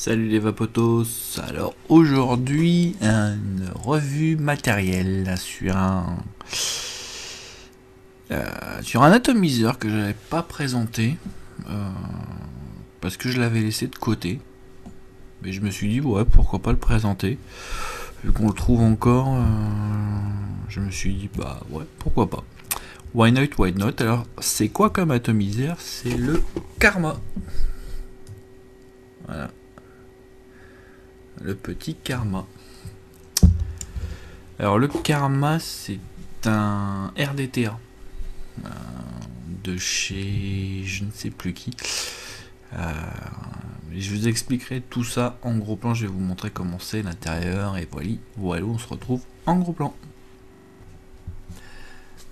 Salut les vapotos. Alors aujourd'hui une revue matérielle sur un atomiseur que j'avais pas présenté parce que je l'avais laissé de côté, mais je me suis dit ouais, pourquoi pas le présenter vu qu'on le trouve encore. Je me suis dit bah ouais, pourquoi pas, why not. Alors c'est quoi comme atomiseur? C'est le Karma. Voilà, le petit Karma. Alors le Karma, c'est un RDTA de chez je ne sais plus qui. Je vous expliquerai tout ça en gros plan. Je vais vous montrer comment c'est l'intérieur et voilà, on se retrouve en gros plan.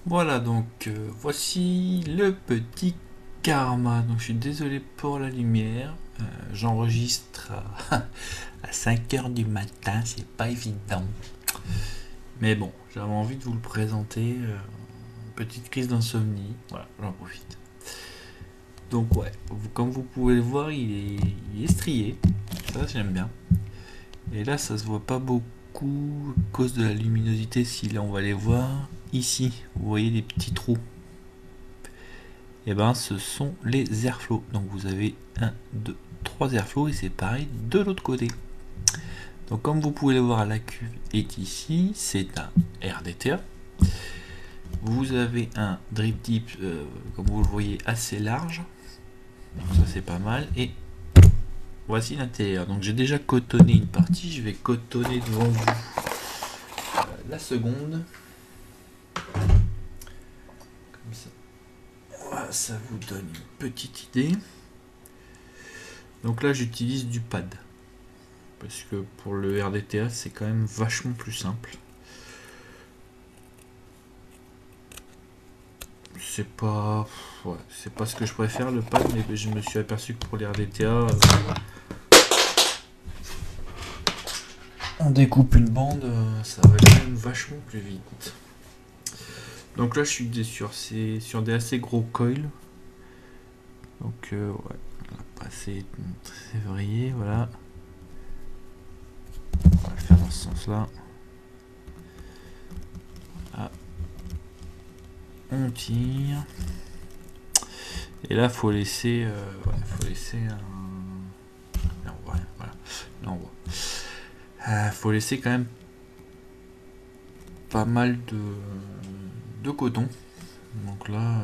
Voilà, donc voici le petit Karma. Donc je suis désolé pour la lumière. J'enregistre à 5h du matin, c'est pas évident. Mais bon, j'avais envie de vous le présenter. Petite crise d'insomnie, voilà, j'en profite. Donc ouais, comme vous pouvez le voir, il est strié. Ça j'aime bien. Et là ça se voit pas beaucoup à cause de la luminosité. Si là on va les voir ici, vous voyez des petits trous. Et ben ce sont les airflows. Donc vous avez 1, 2, 3 airflows et c'est pareil de l'autre côté. Donc comme vous pouvez le voir, la cuve est ici, c'est un RDTA. Vous avez un drip tip, comme vous le voyez, assez large. Donc ça c'est pas mal. Et voici l'intérieur. Donc j'ai déjà cotonné une partie. Je vais cotonner devant vous la seconde. Comme ça. Voilà, ça vous donne une petite idée. Donc là j'utilise du pad. Parce que pour le RDTA c'est quand même vachement plus simple. C'est pas ce que je préfère le pad, mais je me suis aperçu que pour les RDTA on découpe une bande, ça va quand même vachement plus vite. Donc là je suis sur des assez gros coils. Donc ouais, on va passer février, voilà. On va le faire dans ce sens là. Ah. On tire. Et là faut laisser un. Là on voit rien, voilà. Là on voit. Faut laisser quand même pas mal de coton. Donc là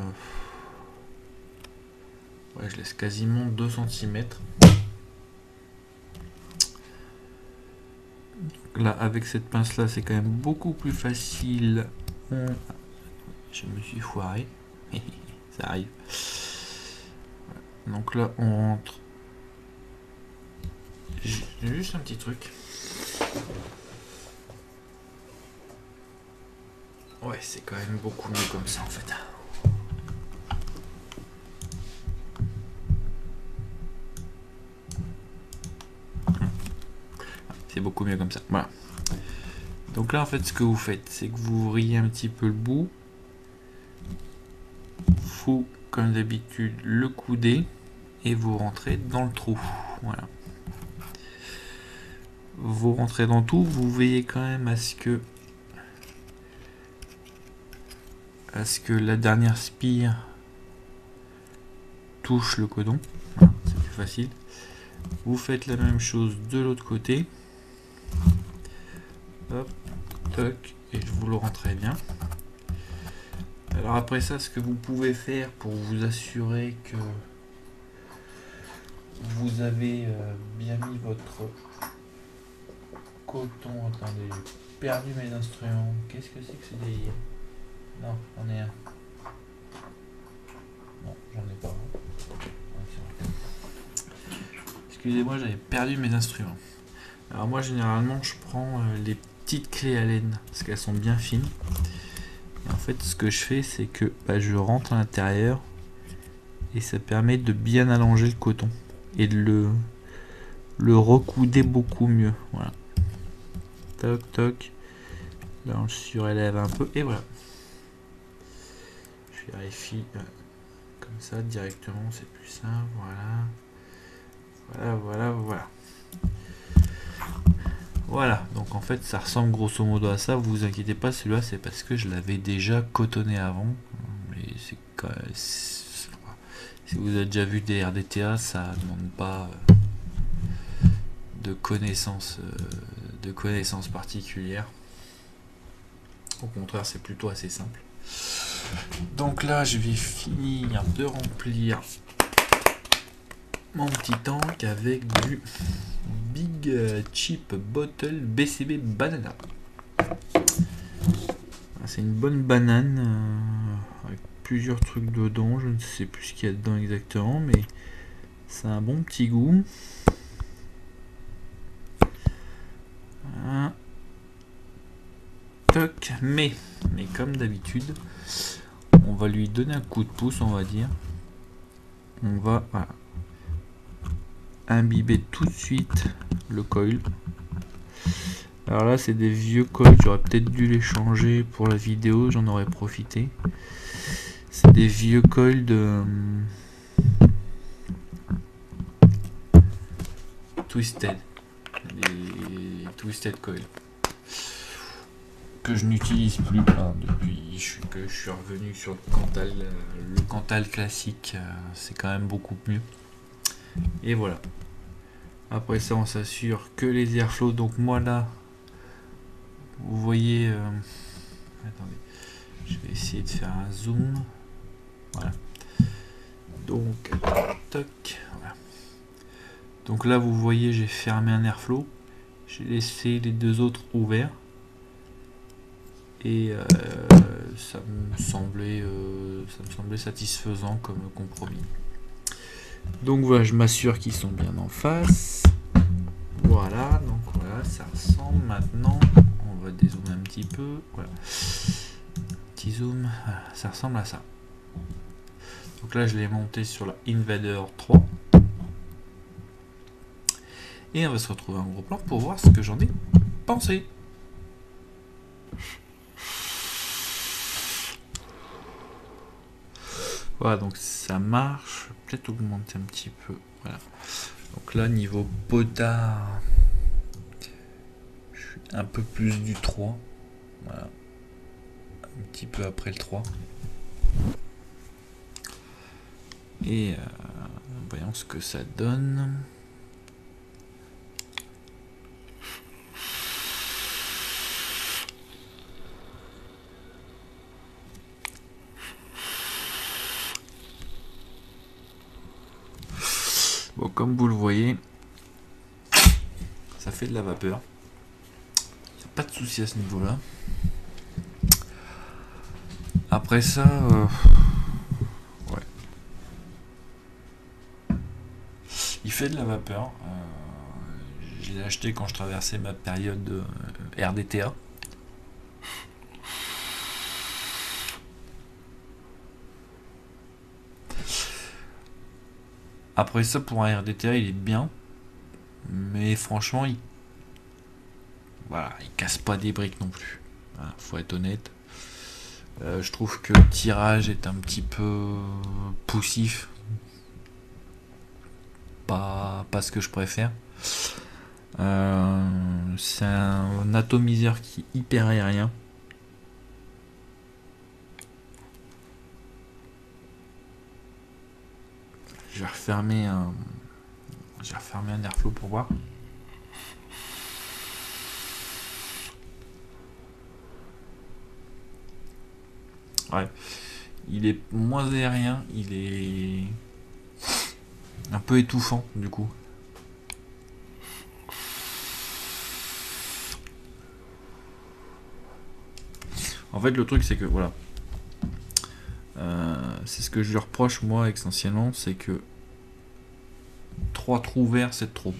ouais, je laisse quasiment 2 cm. Là avec cette pince là c'est quand même beaucoup plus facile. Je me suis foiré. Ça arrive. Donc là on rentre. J'ai juste un petit truc. Ouais, c'est quand même beaucoup mieux comme ça en fait. C'est beaucoup mieux comme ça. Voilà. Donc là en fait ce que vous faites, c'est que vous ouvriez un petit peu le bout. Vous, comme d'habitude, le coudez et vous rentrez dans le trou. Voilà. Vous rentrez dans tout, vous veillez quand même à ce que la dernière spire touche le codon. Voilà, c'est plus facile. Vous faites la même chose de l'autre côté. Hop, toc, et vous le rentrez bien. Alors après ça, ce que vous pouvez faire pour vous assurer que vous avez bien mis votre coton. Attendez, j'ai perdu mes instruments. Qu'est-ce que c'est que ce délire? Non, j'en ai un. Non, j'en ai pas. Excusez-moi, j'avais perdu mes instruments. Alors moi, généralement, je prends les petites clés à laine parce qu'elles sont bien fines. Et en fait, ce que je fais, c'est que je rentre à l'intérieur et ça permet de bien allonger le coton et de le recouder beaucoup mieux. Voilà. Toc, toc. Là, on le surélève un peu et voilà. Je vérifie comme ça directement, c'est plus simple. Voilà. Voilà. Voilà, donc en fait ça ressemble grosso modo à ça, vous inquiétez pas, celui-là c'est parce que je l'avais déjà cotonné avant. Mais c'est si vous avez déjà vu des RDTA, ça demande pas de connaissances particulières. Au contraire, c'est plutôt assez simple. Donc là, je vais finir de remplir mon petit tank avec du Big Chip Bottle BCB Banana. C'est une bonne banane avec plusieurs trucs dedans. Je ne sais plus ce qu'il y a dedans exactement, mais c'est un bon petit goût. Toc, mais comme d'habitude, on va lui donner un coup de pouce, on va dire. On va imbiber tout de suite le coil. Alors là, c'est des vieux coils, j'aurais peut-être dû les changer pour la vidéo, j'en aurais profité. C'est des vieux coils de Twisted. Des Twisted Coil. Que je n'utilise plus depuis que je suis revenu sur le Cantal classique, c'est quand même beaucoup mieux. Et voilà. Après ça, on s'assure que les airflows, donc moi là, vous voyez, attendez, je vais essayer de faire un zoom. Voilà. Donc, toc, voilà. Donc là, vous voyez, j'ai fermé un airflow, j'ai laissé les deux autres ouverts. Et ça me semblait satisfaisant comme compromis. Donc voilà, je m'assure qu'ils sont bien en face. Voilà, donc voilà, ça ressemble maintenant. On va dézoomer un petit peu. Voilà. Petit zoom, voilà, ça ressemble à ça. Donc là, je l'ai monté sur la Invader 3. Et on va se retrouver en gros plan pour voir ce que j'en ai pensé. Voilà, donc ça marche. Peut-être augmenter un petit peu. Voilà. Donc là, niveau potard, je suis un peu plus du 3. Voilà. Un petit peu après le 3. Et voyons ce que ça donne. Bon, comme vous le voyez, ça fait de la vapeur. Pas de souci à ce niveau-là. Après ça, ouais. Il fait de la vapeur. Je l'ai acheté quand je traversais ma période RDTA. Après ça, pour un RDTA, il est bien. Mais franchement, il casse pas des briques non plus. Voilà, faut être honnête. Je trouve que le tirage est un petit peu poussif. Pas ce que je préfère. C'est un atomiseur qui est hyper aérien. Je vais refermer un airflow pour voir. Ouais, il est moins aérien, il est un peu étouffant du coup. En fait, le truc c'est que voilà, c'est ce que je lui reproche moi essentiellement, c'est que 3 trous verts c'est trop.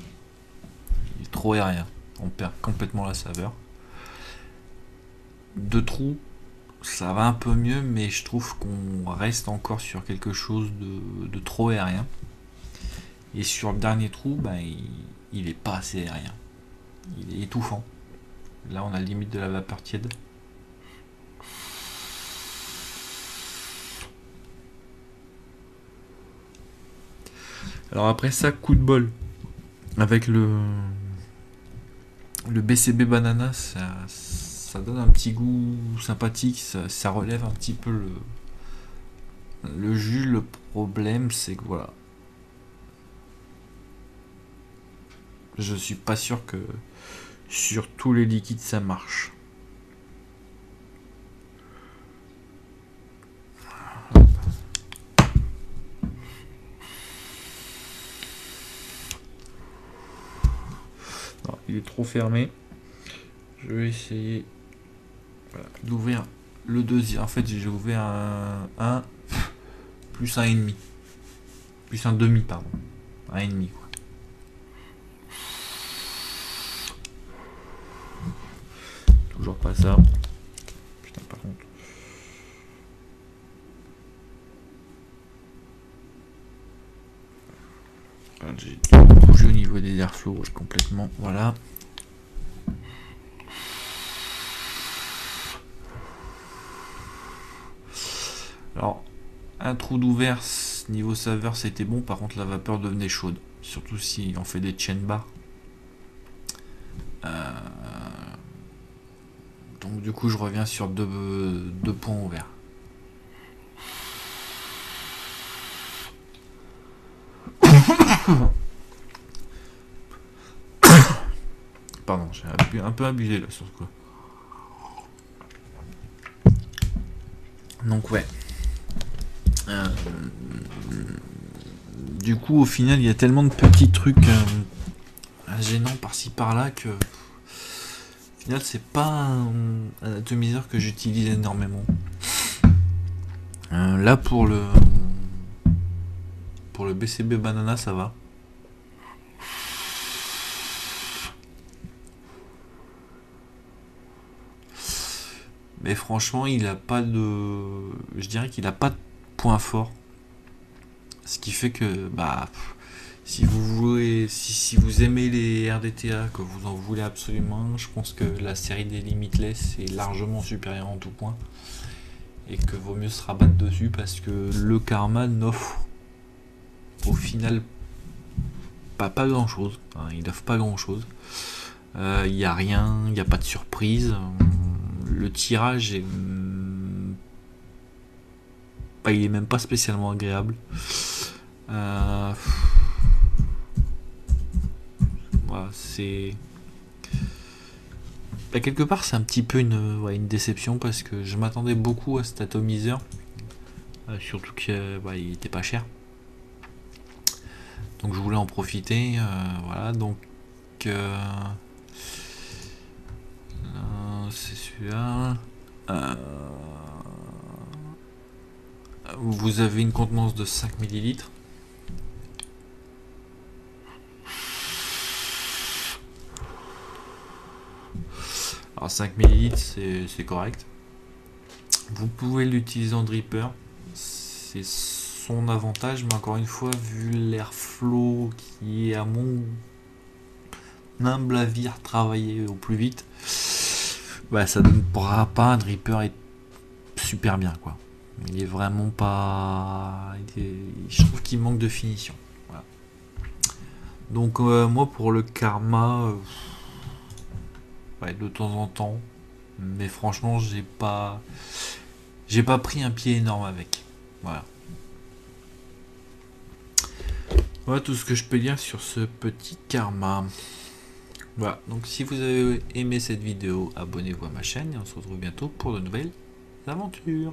Il est trop aérien, on perd complètement la saveur. 2 trous, ça va un peu mieux, mais je trouve qu'on reste encore sur quelque chose de trop aérien. Et sur le dernier trou, il est pas assez aérien. Il est étouffant. Là, on a la limite de la vapeur tiède. Alors après ça, coup de bol avec le Le BCB banana, ça donne un petit goût sympathique, ça relève un petit peu le jus. Le problème, c'est que voilà, je suis pas sûr que sur tous les liquides ça marche. Non, il est trop fermé. Je vais essayer d'ouvrir le deuxième. En fait, j'ai ouvert un plus un et demi. Plus un demi, pardon. Un et demi, quoi. Toujours pas ça. Putain, par contre. J'ai bougé au niveau des airflows complètement. Voilà. Alors, un trou d'ouvert niveau saveur c'était bon, par contre la vapeur devenait chaude. Surtout si on fait des chain bars. Donc du coup je reviens sur deux points ouverts. Pardon, j'ai un peu abusé là sur ce coup. Donc ouais. Du coup au final il y a tellement de petits trucs gênants par-ci par-là que au final c'est pas un atomiseur que j'utilise énormément. Là pour le BCB banana ça va. Mais franchement il a pas de, je dirais qu'il a pas de point fort, ce qui fait que bah si vous voulez, si vous aimez les RDTA, que vous en voulez absolument, je pense que la série des Limitless est largement supérieure en tout point et que vaut mieux se rabattre dessus parce que le Karma n'offre au final pas grand chose, hein, il n'offre pas grand chose, il n'y a rien, il n'y a pas de surprise, le tirage est il est même pas spécialement agréable. Voilà, c'est quelque part c'est un petit peu une déception parce que je m'attendais beaucoup à cet atomiseur, surtout qu'il était pas cher, donc je voulais en profiter. Voilà, donc c'est celui-là. Vous avez une contenance de 5 ml. Alors 5 ml c'est correct. Vous pouvez l'utiliser en dripper, c'est son avantage, mais encore une fois, vu l'airflow qui est à mon humble avis travailler au plus vite, ça ne pourra pas un dripper est super bien quoi. Il est vraiment pas, je trouve qu'il manque de finition. Voilà. Donc moi pour le Karma, de temps en temps, mais franchement j'ai pas pris un pied énorme avec. Voilà. Voilà tout ce que je peux dire sur ce petit Karma. Voilà, donc si vous avez aimé cette vidéo, abonnez-vous à ma chaîne et on se retrouve bientôt pour de nouvelles aventures.